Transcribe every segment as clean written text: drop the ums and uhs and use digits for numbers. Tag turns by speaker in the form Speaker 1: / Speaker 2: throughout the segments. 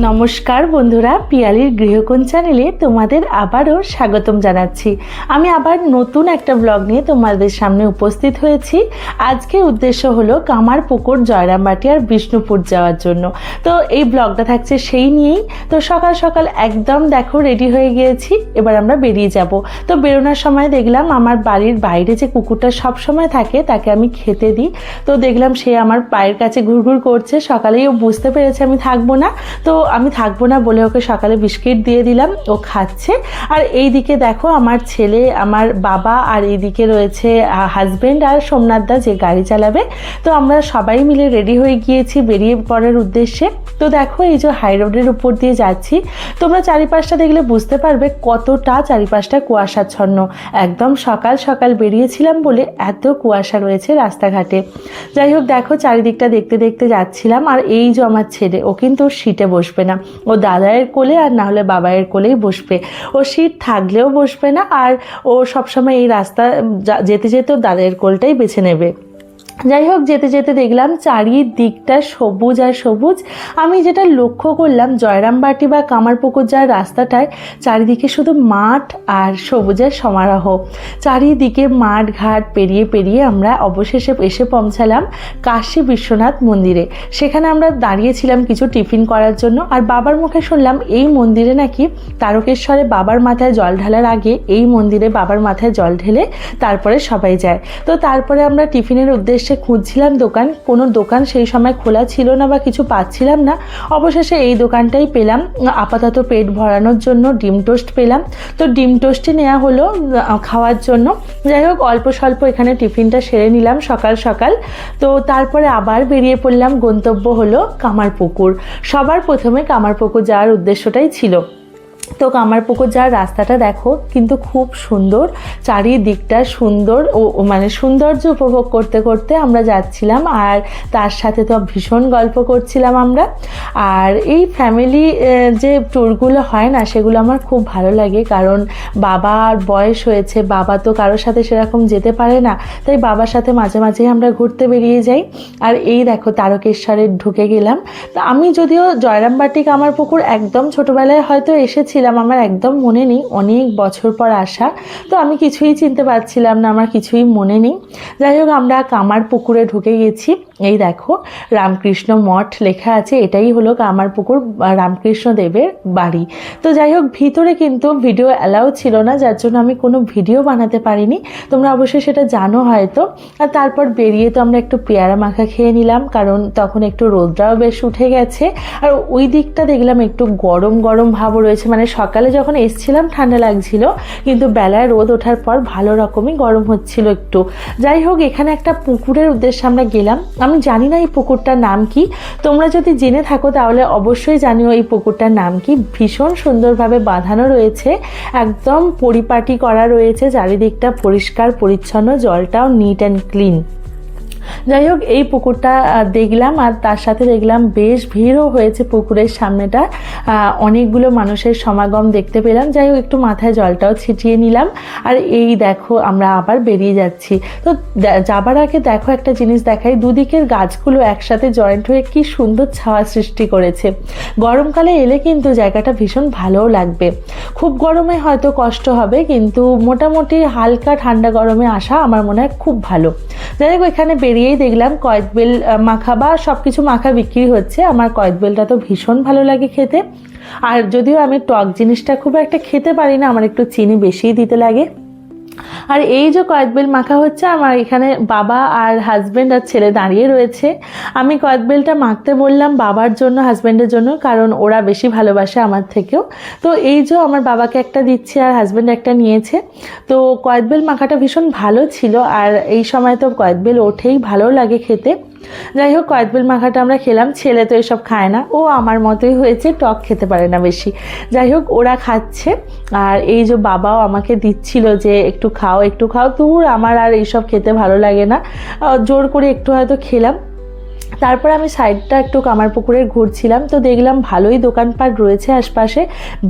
Speaker 1: নমস্কার বন্ধুরা, পিয়ালির গৃহকোণ চ্যানেলে তোমাদের আবারও স্বাগতম জানাচ্ছি। আমি আবার নতুন একটা ব্লগ নিয়ে তোমাদের সামনে উপস্থিত হয়েছি। আজকের উদ্দেশ্য হলো কামারপুকুর, জয়রামবাটি আর বিষ্ণুপুর যাওয়ার জন্য। তো এই ব্লগটা থাকছে সেই নিয়েই। তো সকাল সকাল একদম দেখো রেডি হয়ে গিয়েছি, এবার আমরা বেরিয়ে যাব। তো বেরোনোর সময় দেখলাম আমার বাড়ির বাইরে যে কুকুরটা সব সময় থাকে তাকে আমি খেতে দিই, তো দেখলাম সে আমার পায়ের কাছে ঘুরঘুর করছে। সকালেই ও বুঝতে পেরেছে আমি থাকবো না, তো আমি থাকবো না বলে ওকে সকালে বিস্কিট দিয়ে দিলাম, ও খাচ্ছে। আর এই দিকে দেখো আমার ছেলে, আমার বাবা, আর এইদিকে রয়েছে হাজব্যান্ড আর সোমনাথদা যে গাড়ি চালাবে। তো আমরা সবাই মিলে রেডি হয়ে গিয়েছি বেরিয়ে পড়ার উদ্দেশ্যে। তো দেখো এই যে হাই রোডের উপর দিয়ে যাচ্ছি, তোমরা চারিপাশটা দেখলে বুঝতে পারবে কতটা চারিপাশটা কুয়াশাচ্ছন্ন। একদম সকাল সকাল বেরিয়েছিলাম বলে এত কুয়াশা রয়েছে রাস্তাঘাটে। যাই হোক দেখো চারিদিকটা দেখতে দেখতে যাচ্ছিলাম। আর এই যে আমার ছেলে, ও কিন্তু সিটে বসবে না, ও দাদায়ের কোলে আর না হলে বাবায়ের কোলেই বসবে। ও সিট থাকলেও বসবে না, আর ও সবসময় এই রাস্তা যেতে যেতে দাদায়ের কোলটাই বেছে নেবে। যাই হোক যেতে যেতে দেখলাম চারিদিকটা সবুজ আর সবুজ। আমি যেটা লক্ষ্য করলাম, জয়রামবাটি বা কামারপুকুর যাওয়ার রাস্তাটায় চারিদিকে শুধু মাঠ আর সবুজের সমারোহ। চারিদিকে মাঠ ঘাট পেরিয়ে পেরিয়ে আমরা অবশেষে এসে পৌঁছালাম কাশী বিশ্বনাথ মন্দিরে। সেখানে আমরা দাঁড়িয়েছিলাম কিছু টিফিন করার জন্য। আর বাবার মুখে শুনলাম এই মন্দিরে নাকি তারকেশ্বরে বাবার মাথায় জল ঢালার আগে এই মন্দিরে বাবার মাথায় জল ঢেলে তারপরে সবাই যায়। তো তারপরে আমরা টিফিনের উদ্দেশ্যে খুঁজছিলাম দোকান, কোনো দোকান সেই সময় খোলা ছিল না বা কিছু পাচ্ছিলাম না। অবশেষে এই দোকানটাই পেলাম, আপাতত পেট ভরানোর জন্য ডিম টোস্ট পেলাম। তো ডিম টোস্টই নেওয়া হলো খাওয়ার জন্য। যাই হোক অল্প স্বল্প এখানে টিফিনটা সেরে নিলাম সকাল সকাল। তো তারপরে আবার বেরিয়ে পড়লাম, গন্তব্য হলো কামারপুকুর। সবার প্রথমে কামারপুকুর যাওয়ার উদ্দেশ্যটাই ছিল। তো কামারপুকুর যাওয়ার রাস্তাটা দেখো কিন্তু খুব সুন্দর, চারিদিকটা সুন্দর ও মানে সৌন্দর্য উপভোগ করতে করতে আমরা যাচ্ছিলাম। আর তার সাথে তো ভীষণ গল্প করছিলাম আমরা। আর এই ফ্যামিলি যে ট্যুরগুলো হয় না, সেগুলো আমার খুব ভালো লাগে, কারণ বাবার বয়স হয়েছে, বাবা তো কারোর সাথে সেরকম যেতে পারে না, তাই বাবার সাথে মাঝে মাঝে আমরা ঘুরতে বেরিয়ে যাই। আর এই দেখো তারকেশ্বরে ঢুকে গেলাম। তা আমি যদিও জয়রামবাটি কামারপুকুর একদম ছোটোবেলায় হয়তো এসেছি, আমার একদম মনে নেই, অনেক বছর পর আসা, তো আমি কিছুই চিনতে পারছিলাম না, আমার কিছুই মনে নেই। যাই হোক আমরা কামারপুকুরে ঢুকে গেছি। এই দেখো রামকৃষ্ণ মঠ লেখা আছে, এটাই হলো কামারপুকুর রামকৃষ্ণ দেবের বাড়ি। তো যাই হোক ভিতরে কিন্তু ভিডিও অ্যালাউ ছিল না, যার জন্য আমি কোনো ভিডিও বানাতে পারিনি, তোমরা অবশ্যই সেটা জানো হয়তো। আর তারপর বেরিয়ে তো আমরা একটু পেয়ারা মাখা খেয়ে নিলাম, কারণ তখন একটু রোদটাও বেশ উঠে গেছে। আর ওই দিকটা দেখলাম একটু গরম গরম ভাবও রয়েছে, মানে সকালে যখন এসছিলাম ঠান্ডা লাগছিল, কিন্তু বেলায় রোদ ওঠার পর ভালো রকমই গরম হচ্ছিল একটু। যাই হোক এখানে একটা পুকুরের উদ্দেশ্যে আমরা গেলাম। আমি জানি না এই পুকুরটার নাম কি, তোমরা যদি জেনে থাকো তাহলে অবশ্যই জানিও এই পুকুরটার নাম কি। ভীষণ সুন্দরভাবে বাঁধানো রয়েছে, একদম পরিপাটি করা রয়েছে, চারিদিকটা পরিষ্কার পরিচ্ছন্ন, জলটাও নিট অ্যান্ড ক্লিন। যাই হোক এই পুকুরটা দেখলাম, আর তার সাথে দেখলাম বেশ ভিড়ও হয়েছে পুকুরের সামনেটা, অনেকগুলো মানুষের সমাগম দেখতে পেলাম। যাই হোক একটু মাথায় জলটাও ছিটিয়ে নিলাম। আর এই দেখো আমরা আবার বেরিয়ে যাচ্ছি। তো যাবার আগে দেখো একটা জিনিস দেখাই, দুদিকের গাছগুলো একসাথে জয়েন্ট হয়ে কি সুন্দর ছায়া সৃষ্টি করেছে। গরমকালে এলে কিন্তু জায়গাটা ভীষণ ভালোও লাগবে। খুব গরমে হয়তো কষ্ট হবে, কিন্তু মোটামুটি হালকা ঠান্ডা গরমে আসা আমার মনে হয় খুব ভালো। যাই হোক এখানে বেরিয়েই দেখলাম কয়েদবেল মাখা বা সব কিছু মাখা বিক্রি হচ্ছে। আমার কয়েদবেলটা তো ভীষণ ভালো লাগে খেতে, আর যদিও আমি টক জিনিসটা খুব একটা খেতে পারি না, আমার একটু চিনি বেশিই দিতে লাগে। আর এই যে কয়েদবেল মাখা হচ্ছে, আমার এখানে বাবা আর হাজব্যান্ড আর ছেলে দাঁড়িয়ে রয়েছে। আমি কয়েদবেলটা মাখতে বললাম বাবার জন্য, হাজব্যান্ডের জন্য, কারণ ওরা বেশি ভালোবাসে আমার থেকেও। তো এই যে আমার বাবাকে একটা দিচ্ছে আর হাজব্যান্ড একটা নিয়েছে। তো কয়েদবেল মাখাটা ভীষণ ভালো ছিল, আর এই সময় তো কয়েদবেল ওঠেই, ভালো লাগে খেতে। যাই হোক কয়েদবেল মাখাটা আমরা খেলাম। ছেলে তো এসব খায় না, ও আমার মতোই হয়েছে, টক খেতে পারে না বেশি। যাই হোক ওরা খাচ্ছে, আর এই যে বাবাও আমাকে দিচ্ছিল যে একটু খাও একটু খাও, তোর আমার আর এইসব খেতে ভালো লাগে না, জোর করে একটু হয়তো খেলাম। তারপর আমি সাইডটা একটু কামারপুকুরের ঘুরছিলাম, তো দেখলাম ভালোই দোকানপাট রয়েছে আশপাশে,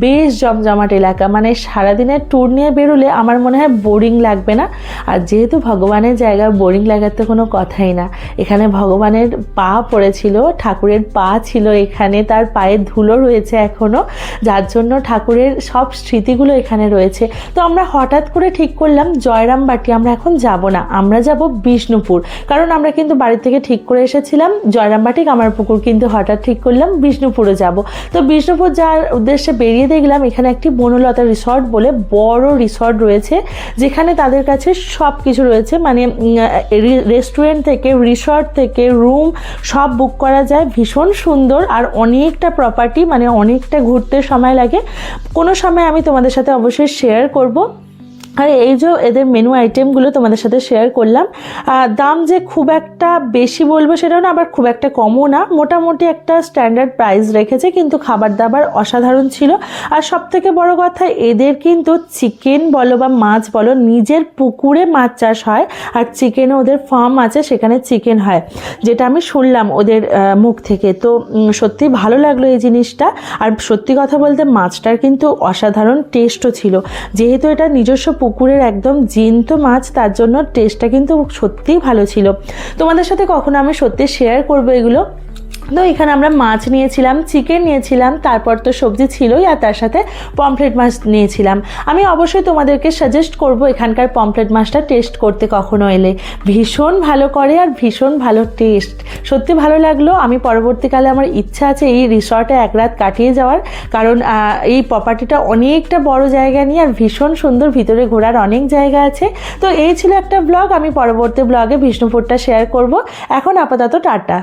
Speaker 1: বেশ জমজমাট এলাকা। মানে সারাদিনের ট্যুর নিয়ে বেরোলে আমার মনে হয় বোরিং লাগবে না। আর যেহেতু ভগবানের জায়গা, বোরিং লাগার তো কোনো কথাই না। এখানে ভগবানের পা পড়েছিল, ঠাকুরের পা ছিল এখানে, তার পায়ের ধুলো রয়েছে এখনও, যার জন্য ঠাকুরের সব স্মৃতিগুলো এখানে রয়েছে। তো আমরা হঠাৎ করে ঠিক করলাম জয়রামবাটি আমরা এখন যাব না, আমরা যাব বিষ্ণুপুর। কারণ আমরা কিন্তু বাড়ি থেকে ঠিক করে এসেছিলাম জয়রামবাটি কামারপুকুর, কিন্তু হঠাৎ ঠিক করলাম বিষ্ণুপুরে যাব। তো বিষ্ণুপুর যাওয়ার উদ্দেশ্যে বেরিয়ে দেখলাম এখানে একটি বনলতা রিসর্ট বলে বড় রিসর্ট রয়েছে, যেখানে তাদের কাছে সব কিছু রয়েছে। মানে রেস্টুরেন্ট থেকে, রিসর্ট থেকে, রুম সব বুক করা যায়। ভীষণ সুন্দর আর অনেকটা প্রপার্টি, মানে অনেকটা ঘুরতে সময় লাগে। কোনো সময় আমি তোমাদের সাথে অবশ্যই শেয়ার করব। আর এই যে এদের মেনু আইটেমগুলো তোমাদের সাথে শেয়ার করলাম। দাম যে খুব একটা বেশি বলবো সেটাও না, আবার খুব একটা কমও না, মোটামুটি একটা স্ট্যান্ডার্ড প্রাইস রেখেছে, কিন্তু খাবার দাবার অসাধারণ ছিল। আর সব থেকে বড় কথা, এদের কিন্তু চিকেন বলো বা মাছ বলো, নিজের পুকুরে মাছ চাষ হয়, আর চিকেনে ওদের ফার্ম আছে, সেখানে চিকেন হয়, যেটা আমি শুনলাম ওদের মুখ থেকে। তো সত্যি ভালো লাগলো এই জিনিসটা। আর সত্যি কথা বলতে মাছটার কিন্তু অসাধারণ টেস্টও ছিল, যেহেতু এটা নিজস্ব পুকুরের একদম জ্যান্ত মাছ, তার জন্য টেস্টটা কিন্তু সত্যিই ভালো ছিল। তোমাদের সাথে কখনো আমি সত্যি শেয়ার করবো এগুলো। তো এখানে আমরা মাছ নিয়েছিলাম, চিকেন নিয়েছিলাম, তারপর তো সবজি ছিলই, আর তার সাথে পমফ্রেট মাছ নিয়েছিলাম। আমি অবশ্যই তোমাদেরকে সাজেস্ট করব এখানকার পমফ্রেট মাছটা টেস্ট করতে কখনো এলে। ভীষণ ভালো করে আর ভীষণ ভালো টেস্ট, সত্যি ভালো লাগলো। আমি পরবর্তীকালে আমার ইচ্ছা আছে এই রিসর্টে এক রাত কাটিয়ে যাওয়ার, কারণ এই প্রপার্টিটা অনেকটা বড় জায়গা নিয়ে আর ভীষণ সুন্দর, ভিতরে ঘোরার অনেক জায়গা আছে। তো এই ছিল একটা ব্লগ। আমি পরবর্তী ব্লগে বিষ্ণুপুরটা শেয়ার করব। এখন আপাতত টাটা।